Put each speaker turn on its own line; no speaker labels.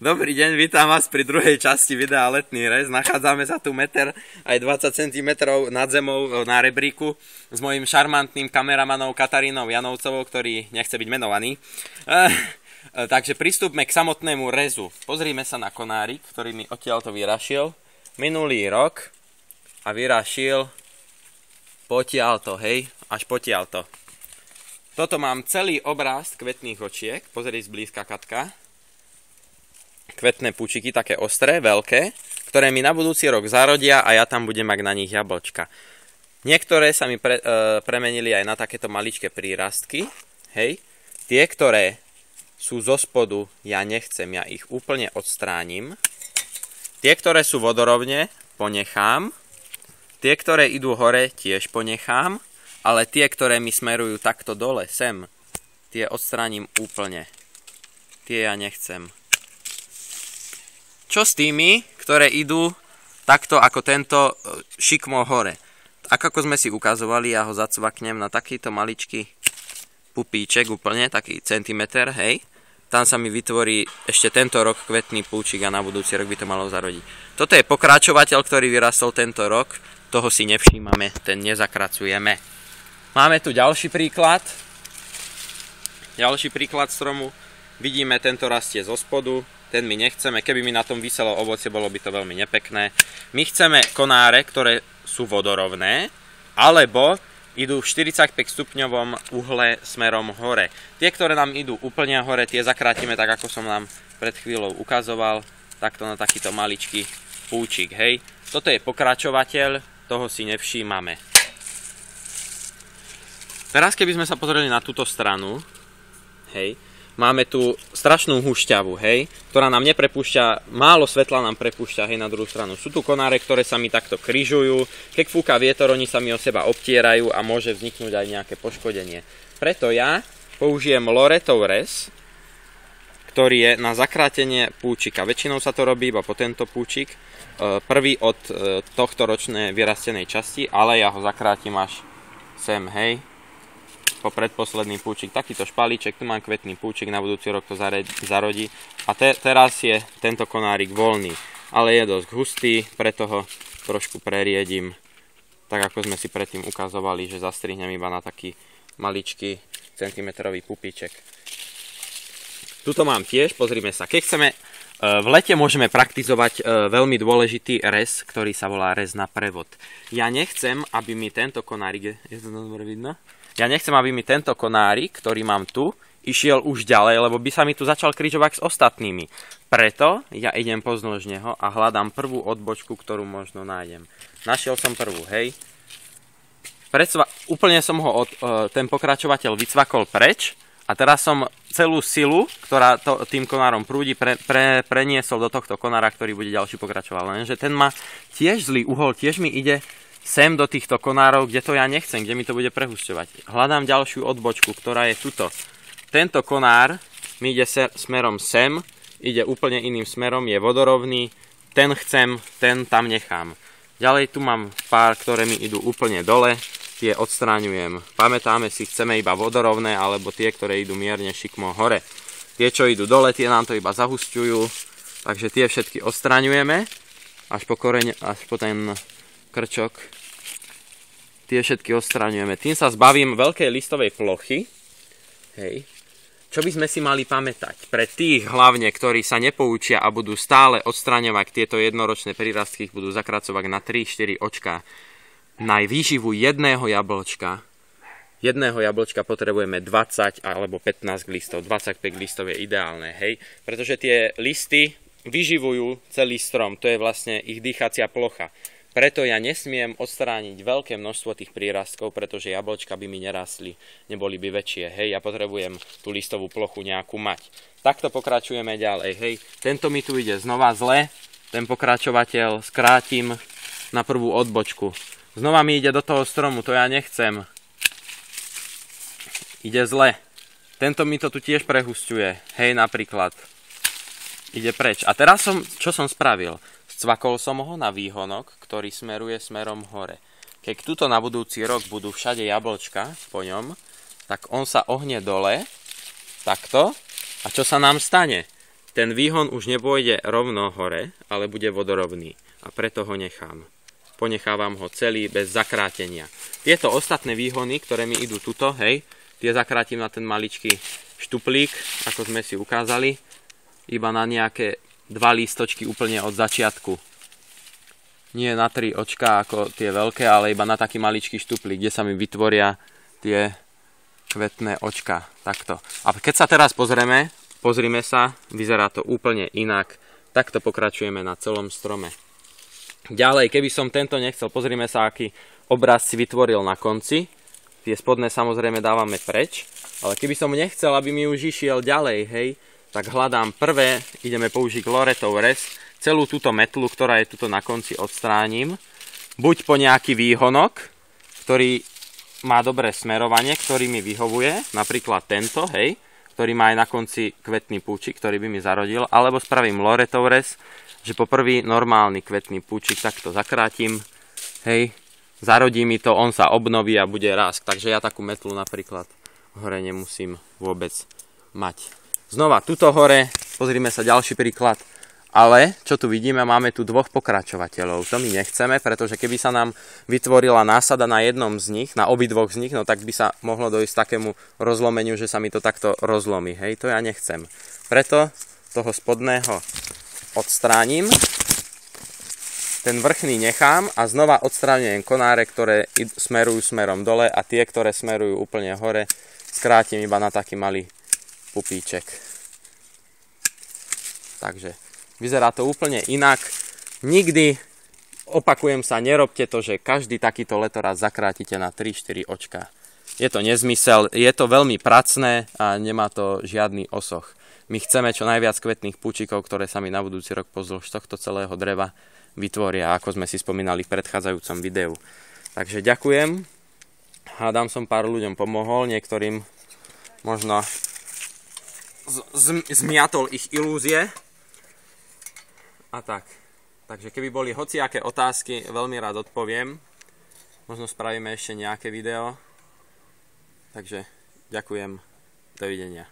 Dobrý deň, vítam vás pri druhej časti videa Letný rez. Nachádzame sa tu 1 aj 20 cm nad zemou na rebríku s mojím šarmantným kameramanom Katarínou Janovcovou, ktorý nechce byť menovaný. Takže pristúpme k samotnému rezu. Pozrime sa na konárik, ktorý mi odtiaľto vyrašiel minulý rok a vyrašil potiaľto, hej, až potiaľto. Toto mám celý obráz kvetných očiek, pozri zblízka Katka. Kvetné púčiky, také ostré, veľké, ktoré mi na budúci rok zarodia a ja tam budem mať na nich jablčka. Niektoré sa mi premenili aj na takéto maličké prírastky, hej. Tie, ktoré sú zo spodu, ja nechcem, ja ich úplne odstránim. Tie, ktoré sú vodorovne, ponechám. Tie, ktoré idú hore, tiež ponechám. Ale tie, ktoré mi smerujú takto dole, sem, tie odstránim úplne. Tie ja nechcem. Čo s tými, ktoré idú takto ako tento šikmo hore? Ako sme si ukazovali, ja ho zacvaknem na takýto maličký pupíček úplne, taký centimeter, hej. Tam sa mi vytvorí ešte tento rok kvetný púčik a na budúci rok by to malo zarodiť. Toto je pokračovateľ, ktorý vyrastol tento rok, toho si nevšímame, ten nezakracujeme. Máme tu ďalší príklad. Ďalší príklad stromu. Vidíme, tento rastie zo spodu. Ten my nechceme, keby mi na tom viselo ovocie, bolo by to veľmi nepekné. My chceme konáre, ktoré sú vodorovné, alebo idú v 45 stupňovom uhle smerom hore. Tie, ktoré nám idú úplne hore, tie zakrátime tak, ako som nám pred chvíľou ukazoval, takto na takýto maličký púčik, hej. Toto je pokračovateľ, toho si nevšímame. Teraz, keby sme sa pozreli na túto stranu, hej, máme tu strašnú hušťavu, hej, ktorá nám neprepúšťa, málo svetla nám prepúšťa, hej, na druhú stranu. Sú tu konáre, ktoré sa mi takto križujú, keď fúka vietor, oni sa mi o seba obtierajú a môže vzniknúť aj nejaké poškodenie. Preto ja použijem Loretov rez, ktorý je na zakrátenie púčika. Väčšinou sa to robí iba po tento púčik, prvý od tohto ročnej vyrastenej časti, ale ja ho zakrátim až sem, hej. Po predposledný púčik, takýto špalíček, tu mám kvetný púčik, na budúci rok to zarodí a teraz je tento konárik voľný, ale je dosť hustý, preto ho trošku preriedím, tak ako sme si predtým ukazovali, že zastrihnem iba na taký maličký centimetrový pupíček. Tuto mám tiež, pozrime sa, keď chceme, v lete môžeme praktizovať veľmi dôležitý rez, ktorý sa volá rez na prevod. Ja nechcem, aby mi tento konárik, je to dobre vidno? Ja nechcem, aby mi tento konárik, ktorý mám tu, išiel už ďalej, lebo by sa mi tu začal križovať s ostatnými. Preto ja idem pozdĺž neho a hľadám prvú odbočku, ktorú možno nájdem. Našiel som prvú, hej. Úplne som ho ten pokračovateľ vycvakol preč a teraz som celú silu, ktorá tým konárom prúdi, preniesol do tohto konára, ktorý bude ďalší pokračovateľ. Lenže ten má tiež zlý uhol, tiež mi ide sem do týchto konárov, kde to ja nechcem, kde mi to bude prehusťovať. Hľadám ďalšiu odbočku, ktorá je tuto. Tento konár mi ide smerom sem, ide úplne iným smerom, je vodorovný, ten chcem, ten tam nechám. Ďalej tu mám pár, ktoré mi idú úplne dole, tie odstráňujem. Pamätáme si, chceme iba vodorovné, alebo tie, ktoré idú mierne šikmo hore. Tie, čo idú dole, tie nám to iba zahusťujú, takže tie všetky odstráňujeme, až po koreň, až po ten krčok. Tie všetky odstraňujeme. Tým sa zbavím veľkej listovej plochy. Hej. Čo by sme si mali pamätať? Pre tých hlavne, ktorí sa nepoučia a budú stále odstraňovať tieto jednoročné prírastky, budú zakracovať na 3-4 očka. Na výživu jedného jablčka potrebujeme 20 alebo 15 listov. 25 listov je ideálne, hej. Pretože tie listy vyživujú celý strom. To je vlastne ich dýchacia plocha. Preto ja nesmiem odstrániť veľké množstvo tých prírastkov, pretože jablčka by mi nerastli, neboli by väčšie, hej, ja potrebujem tú listovú plochu nejakú mať. Takto pokračujeme ďalej, hej, tento mi tu ide znova zle, ten pokračovateľ skrátim na prvú odbočku. Znova mi ide do toho stromu, to ja nechcem. Ide zle. Tento mi to tu tiež prehusťuje, hej, napríklad. Ide preč. A teraz čo som spravil? Cvakol som ho na výhonok, ktorý smeruje smerom hore. Keď tuto na budúci rok budú všade jablčka po ňom, tak on sa ohne dole, takto, a čo sa nám stane? ten výhon už nepôjde rovno hore, ale bude vodorovný. A preto ho nechám. Ponechávam ho celý bez zakrátenia. Tieto ostatné výhony, ktoré mi idú tuto, hej, tie zakrátim na ten maličký štuplík, ako sme si ukázali, iba na nejaké 2 lístočky úplne od začiatku. Nie na 3 očká ako tie veľké, ale iba na taký maličký štuplík, kde sa mi vytvoria tie kvetné očka. Takto. A keď sa teraz pozrime sa, vyzerá to úplne inak. Takto pokračujeme na celom strome. Ďalej, keby som tento nechcel, pozrime sa, aký obraz si vytvoril na konci. Tie spodné samozrejme dávame preč. Ale keby som nechcel, aby mi už išiel ďalej, hej, tak hľadám prvé, ideme použiť loretov rez. Celú túto metlu, ktorá je tuto na konci, odstránim. Buď po nejaký výhonok, ktorý má dobré smerovanie, ktorý mi vyhovuje, napríklad tento, hej, ktorý má aj na konci kvetný púčik, ktorý by mi zarodil, alebo spravím loretov rez, že po prvý normálny kvetný púčik takto zakrátim, hej, zarodí mi to, on sa obnoví a bude rásť. Takže ja takú metlu napríklad hore nemusím vôbec mať. Znova, tuto hore, pozrime sa ďalší príklad, ale čo tu vidíme, máme tu 2 pokračovateľov. To my nechceme, pretože keby sa nám vytvorila násada na jednom z nich, na obidvoch z nich, no tak by sa mohlo dojsť k takému rozlomeniu, že sa mi to takto rozlomí. Hej, to ja nechcem. Preto toho spodného odstránim, ten vrchný nechám a znova odstráňujem konáre, ktoré smerujú smerom dole a tie, ktoré smerujú úplne hore, skrátim iba na taký malý pupíček. Takže vyzerá to úplne inak. Nikdy, opakujem sa, nerobte to, že každý takýto letoraz zakrátite na 3-4 očka. Je to nezmysel, je to veľmi pracné a nemá to žiadny osoch. My chceme čo najviac kvetných púčikov, ktoré sa mi na budúci rok pozdĺž tohto celého dreva vytvoria, ako sme si spomínali v predchádzajúcom videu. Takže ďakujem. Hádam som pár ľuďom pomohol, niektorým možno zmiatol ich ilúzie. A tak. Takže keby boli hociaké otázky, veľmi rád odpoviem. Možno spravíme ešte nejaké video. Takže ďakujem. Dovidenia.